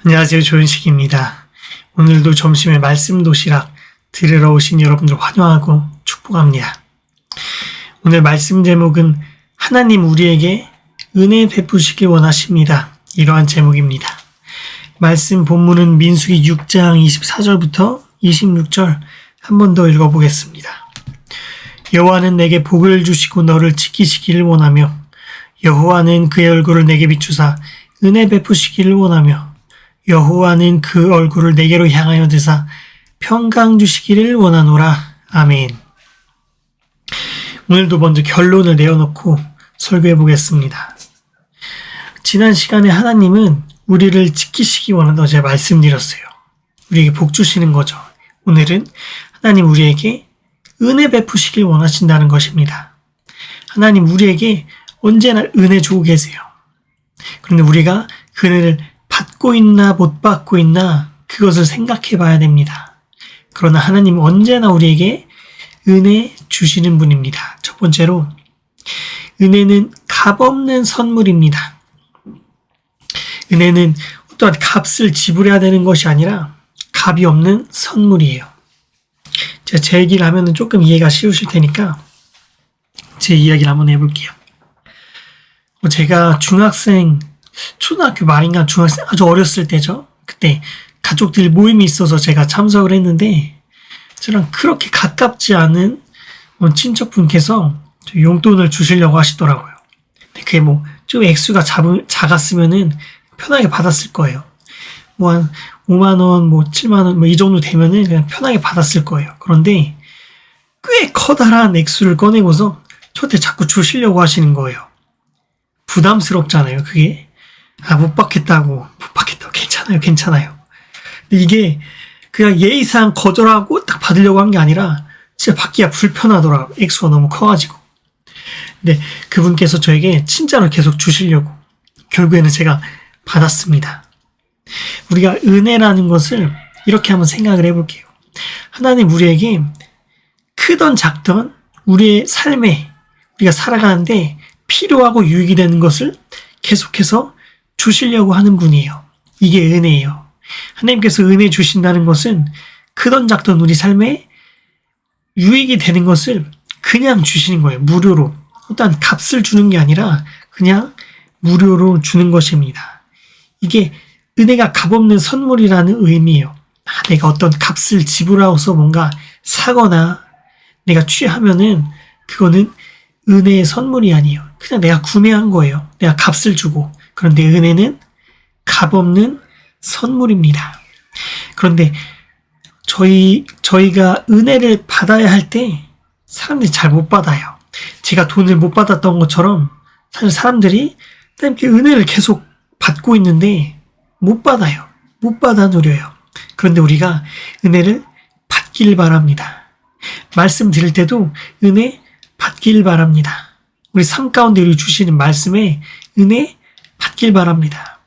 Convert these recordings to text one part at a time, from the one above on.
안녕하세요. 조윤식입니다. 오늘도 점심에 말씀 도시락 들으러 오신 여러분들 환영하고 축복합니다. 오늘 말씀 제목은 하나님 우리에게 은혜 베푸시길 원하십니다. 이러한 제목입니다. 말씀 본문은 민수기 6장 24절부터 26절 한 번 더 읽어보겠습니다. 여호와는 내게 복을 주시고 너를 지키시기를 원하며 여호와는 그의 얼굴을 내게 비추사 은혜 베푸시기를 원하며 여호와는 그 얼굴을 내게로 향하여 드사 평강 주시기를 원하노라. 아멘. 오늘도 먼저 결론을 내어놓고 설교해 보겠습니다. 지난 시간에 하나님은 우리를 지키시기 원한다고 제가 말씀드렸어요. 우리에게 복 주시는 거죠. 오늘은 하나님 우리에게 은혜 베푸시길 원하신다는 것입니다. 하나님 우리에게 언제나 은혜 주고 계세요. 그런데 우리가 그 은혜를 받고 있나 못 받고 있나 그것을 생각해 봐야 됩니다. 그러나 하나님은 언제나 우리에게 은혜 주시는 분입니다. 첫 번째로 은혜는 값없는 선물입니다. 은혜는 어떠한 값을 지불해야 되는 것이 아니라 값이 없는 선물이에요. 제가 제 얘기를 하면 조금 이해가 쉬우실 테니까 제 이야기를 한번 해볼게요. 제가 초등학교 말인가 중학생 아주 어렸을 때죠. 그때 가족들 모임이 있어서 제가 참석을 했는데 저랑 그렇게 가깝지 않은 친척분께서 용돈을 주시려고 하시더라고요. 그게 좀 액수가 작았으면은 편하게 받았을 거예요. 한 5만 원, 7만 원, 이 정도 되면은 그냥 편하게 받았을 거예요. 그런데 꽤 커다란 액수를 꺼내고서 저한테 자꾸 주시려고 하시는 거예요. 부담스럽잖아요, 그게. 못 받겠다고. 괜찮아요. 근데 이게 그냥 예의상 거절하고 딱 받으려고 한 게 아니라 진짜 받기가 불편하더라고요. 액수가 너무 커가지고. 근데 그분께서 저에게 진짜로 계속 주시려고. 결국에는 제가 받았습니다. 우리가 은혜라는 것을 이렇게 한번 생각을 해볼게요. 하나님 우리에게 크던 작던 우리의 삶에 우리가 살아가는데 필요하고 유익이 되는 것을 계속해서 주시려고 하는 분이에요. 이게 은혜예요. 하나님께서 은혜 주신다는 것은 크던 작던 우리 삶에 유익이 되는 것을 그냥 주시는 거예요. 무료로. 어떤 값을 주는 게 아니라 그냥 무료로 주는 것입니다. 이게 은혜가 값없는 선물이라는 의미예요. 내가 어떤 값을 지불하고서 뭔가 사거나 내가 취하면은 그거는 은혜의 선물이 아니에요. 그냥 내가 구매한 거예요. 내가 값을 주고. 그런데 은혜는 값없는 선물입니다. 그런데 저희가 은혜를 받아야 할 때 사람들이 잘 못 받아요. 제가 돈을 못 받았던 것처럼 사실 사람들이 하나님께 은혜를 계속 받고 있는데 못 받아요. 못 받아 누려요. 그런데 우리가 은혜를 받길 바랍니다. 말씀 드릴 때도 은혜 받길 바랍니다. 우리 삶 가운데 우리 주시는 말씀에 은혜 받길 바랍니다.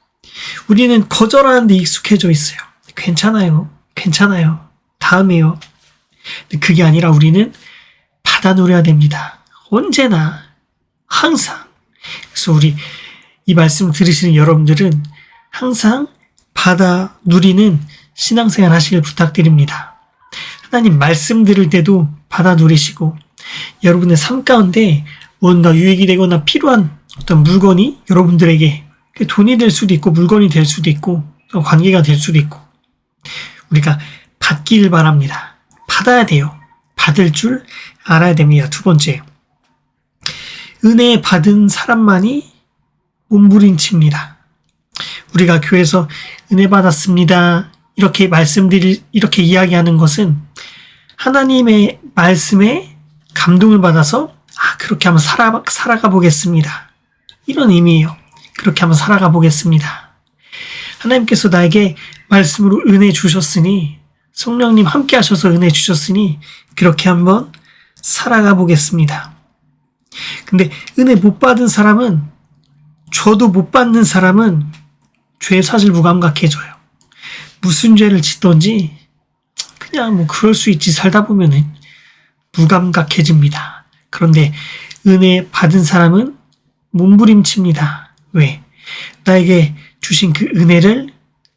우리는 거절하는 데 익숙해져 있어요. 괜찮아요. 다음에요. 근데 그게 아니라 우리는 받아 누려야 됩니다. 언제나 항상. 그래서 우리 이 말씀 들으시는 여러분들은 항상 받아 누리는 신앙생활 하시길 부탁드립니다. 하나님 말씀 들을 때도 받아 누리시고 여러분의 삶 가운데 뭔가 유익이 되거나 필요한 어떤 물건이 여러분들에게 돈이 될 수도 있고 물건이 될 수도 있고 관계가 될 수도 있고 우리가 받기를 바랍니다. 받아야 돼요. 받을 줄 알아야 됩니다. 두 번째, 은혜 받은 사람만이 몸부림칩니다. 우리가 교회에서 은혜 받았습니다. 이렇게 이야기하는 것은 하나님의 말씀에 감동을 받아서 그렇게 한번 살아가 보겠습니다. 이런 의미예요. 그렇게 한번 살아가 보겠습니다. 하나님께서 나에게 말씀으로 은혜 주셨으니 성령님 함께 하셔서 은혜 주셨으니 그렇게 한번 살아가 보겠습니다. 근데 은혜 못 받은 사람은 저도 못 받는 사람은 죄 사실 무감각해져요. 무슨 죄를 짓던지 그냥 그럴 수 있지 살다 보면은 무감각해집니다. 그런데 은혜 받은 사람은 몸부림칩니다. 왜? 나에게 주신 그 은혜를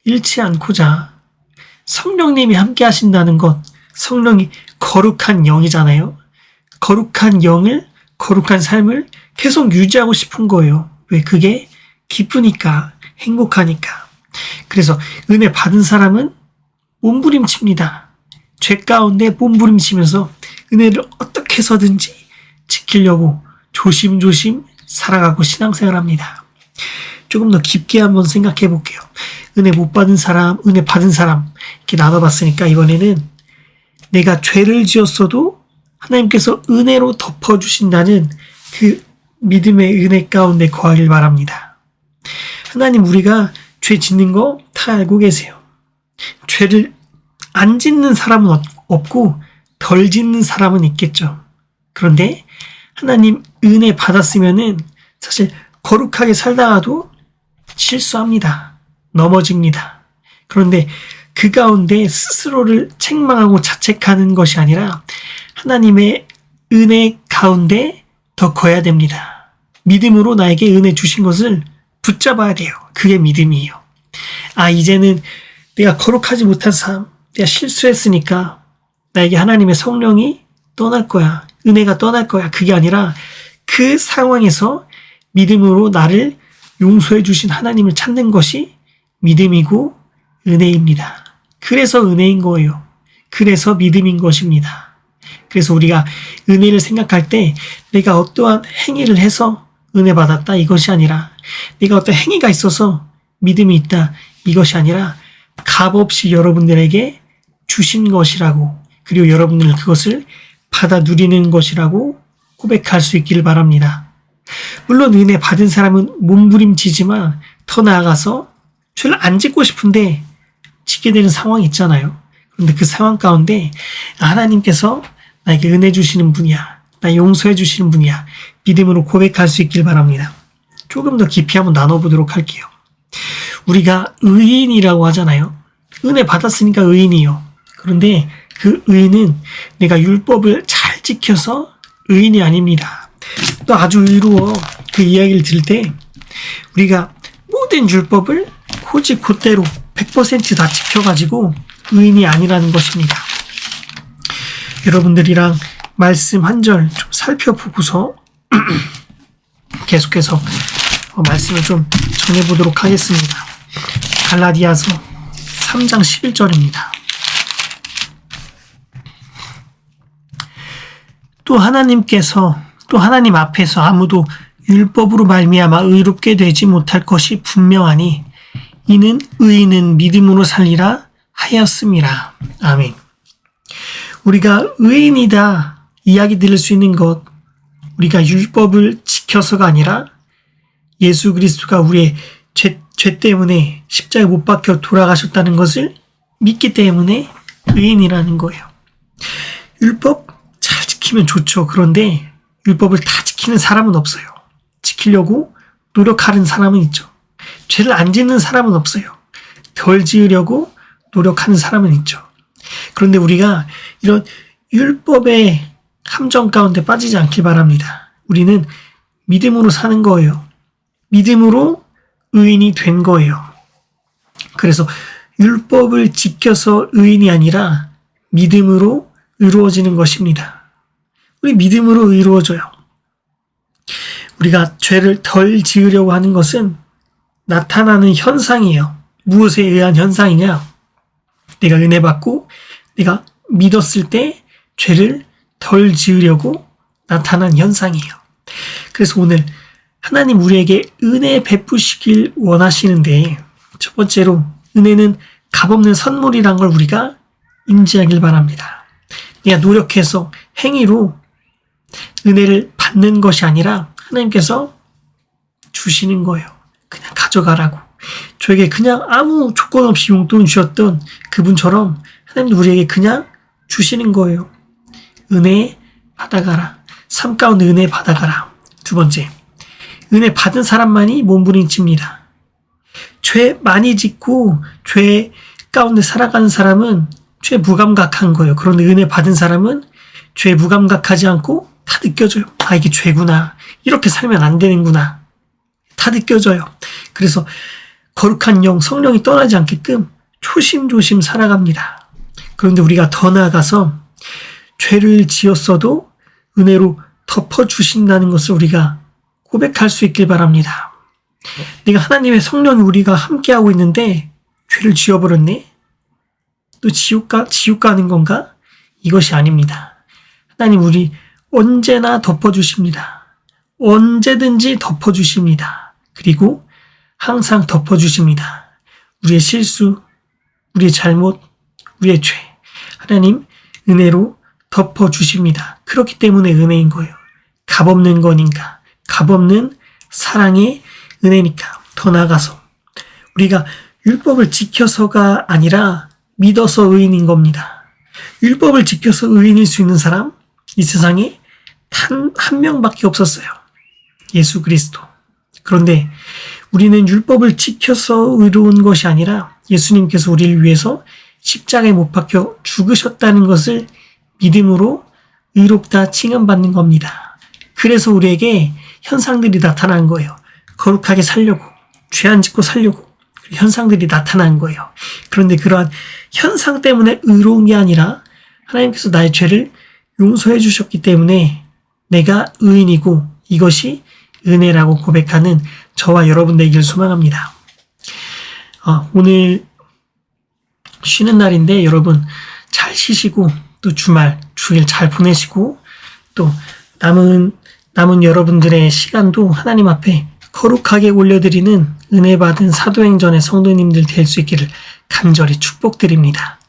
잃지 않고자 성령님이 함께 하신다는 것, 성령이 거룩한 영이잖아요. 거룩한 영을, 거룩한 삶을 계속 유지하고 싶은 거예요. 왜? 그게 기쁘니까, 행복하니까. 그래서 은혜 받은 사람은 몸부림칩니다. 죄 가운데 몸부림치면서 은혜를 어떻게 해서든지 지키려고 조심조심 살아가고 신앙생활합니다. 조금 더 깊게 한번 생각해 볼게요. 은혜 못 받은 사람, 은혜 받은 사람 이렇게 나눠봤으니까 이번에는 내가 죄를 지었어도 하나님께서 은혜로 덮어주신다는 그 믿음의 은혜 가운데 거하길 바랍니다. 하나님, 우리가 죄 짓는 거 다 알고 계세요. 죄를 안 짓는 사람은 없고 덜 짓는 사람은 있겠죠. 그런데 하나님 은혜 받았으면은 사실 거룩하게 살다가도 실수합니다. 넘어집니다. 그런데 그 가운데 스스로를 책망하고 자책하는 것이 아니라 하나님의 은혜 가운데 더 커야 됩니다. 믿음으로 나에게 은혜 주신 것을 붙잡아야 돼요. 그게 믿음이에요. 아, 이제는 내가 거룩하지 못한 삶, 내가 실수했으니까 나에게 하나님의 성령이 떠날 거야. 은혜가 떠날 거야. 그게 아니라 그 상황에서 믿음으로 나를 용서해 주신 하나님을 찾는 것이 믿음이고 은혜입니다. 그래서 은혜인 거예요. 그래서 믿음인 것입니다. 그래서 우리가 은혜를 생각할 때 내가 어떠한 행위를 해서 은혜 받았다 이것이 아니라 내가 어떤 행위가 있어서 믿음이 있다 이것이 아니라 값없이 여러분들에게 주신 것이라고, 그리고 여러분들은 그것을 받아 누리는 것이라고 고백할 수 있기를 바랍니다. 물론 은혜 받은 사람은 몸부림치지만 더 나아가서 죄를 안 짓고 싶은데 짓게 되는 상황이 있잖아요. 그런데 그 상황 가운데 하나님께서 나에게 은혜 주시는 분이야, 나 용서해 주시는 분이야, 믿음으로 고백할 수 있길 바랍니다. 조금 더 깊이 한번 나눠보도록 할게요. 우리가 의인이라고 하잖아요. 은혜 받았으니까 의인이요. 그런데 그 의인은 내가 율법을 잘 지켜서 의인이 아닙니다. 또 아주 의로워. 그 이야기를 들을 때 우리가 모든 율법을 곧대로 100% 다 지켜가지고 의인이 아니라는 것입니다. 여러분들이랑 말씀 한 절 좀 살펴보고서 계속해서 말씀을 좀 전해보도록 하겠습니다. 갈라디아서 3장 11절입니다. 또 하나님 앞에서 아무도 율법으로 말미암아 의롭게 되지 못할 것이 분명하니 이는 의인은 믿음으로 살리라 하였음이라. 아멘. 우리가 의인이다 이야기 들을 수 있는 것, 우리가 율법을 지켜서가 아니라 예수 그리스도가 우리의 죄 때문에 십자가에 못 박혀 돌아가셨다는 것을 믿기 때문에 의인이라는 거예요. 율법 잘 지키면 좋죠. 그런데 율법을 다 지키는 사람은 없어요. 지키려고 노력하는 사람은 있죠. 죄를 안 짓는 사람은 없어요. 덜 지으려고 노력하는 사람은 있죠. 그런데 우리가 이런 율법의 함정 가운데 빠지지 않길 바랍니다. 우리는 믿음으로 사는 거예요. 믿음으로 의인이 된 거예요. 그래서 율법을 지켜서 의인이 아니라 믿음으로 의로워지는 것입니다. 우리 믿음으로 의로워져요. 우리가 죄를 덜 지으려고 하는 것은 나타나는 현상이에요. 무엇에 의한 현상이냐? 내가 은혜 받고 내가 믿었을 때 죄를 덜 지으려고 나타난 현상이에요. 그래서 오늘 하나님 우리에게 은혜 베푸시길 원하시는데 첫 번째로 은혜는 값없는 선물이란 걸 우리가 인지하길 바랍니다. 내가 노력해서 행위로 은혜를 받는 것이 아니라 하나님께서 주시는 거예요. 그냥 가져가라고. 저에게 그냥 아무 조건 없이 용돈 주셨던 그분처럼 하나님도 우리에게 그냥 주시는 거예요. 은혜 받아가라. 삶 가운데 은혜 받아가라. 두 번째, 은혜 받은 사람만이 몸부림칩니다. 죄 많이 짓고 죄 가운데 살아가는 사람은 죄 무감각한 거예요. 그런데 은혜 받은 사람은 죄 무감각하지 않고 다 느껴져요. 아, 이게 죄구나. 이렇게 살면 안 되는구나. 다 느껴져요. 그래서 거룩한 영, 성령이 떠나지 않게끔 조심조심 살아갑니다. 그런데 우리가 더 나아가서 죄를 지었어도 은혜로 덮어주신다는 것을 우리가 고백할 수 있길 바랍니다. 내가 하나님의 성령이 우리가 함께하고 있는데 죄를 지어버렸네? 또 지옥 가는 건가? 이것이 아닙니다. 하나님 우리 언제나 덮어주십니다. 언제든지 덮어주십니다. 그리고 항상 덮어주십니다. 우리의 실수, 우리의 잘못, 우리의 죄. 하나님 은혜로 덮어주십니다. 그렇기 때문에 은혜인 거예요. 값없는 거니까. 값없는 사랑의 은혜니까. 더 나아가서 우리가 율법을 지켜서가 아니라 믿어서 의인인 겁니다. 율법을 지켜서 의인일 수 있는 사람 이 세상에 단 한 명밖에 없었어요. 예수 그리스도. 그런데 우리는 율법을 지켜서 의로운 것이 아니라 예수님께서 우리를 위해서 십자가에 못 박혀 죽으셨다는 것을 믿음으로 의롭다 칭함받는 겁니다. 그래서 우리에게 현상들이 나타난 거예요. 거룩하게 살려고, 죄 안 짓고 살려고 현상들이 나타난 거예요. 그런데 그러한 현상 때문에 의로운 게 아니라 하나님께서 나의 죄를 용서해 주셨기 때문에 내가 의인이고 이것이 은혜라고 고백하는 저와 여러분 되기를 소망합니다. 오늘 쉬는 날인데 여러분 잘 쉬시고 또 주일 잘 보내시고 또 남은 여러분들의 시간도 하나님 앞에 거룩하게 올려드리는 은혜 받은 사도행전의 성도님들 될 수 있기를 간절히 축복드립니다.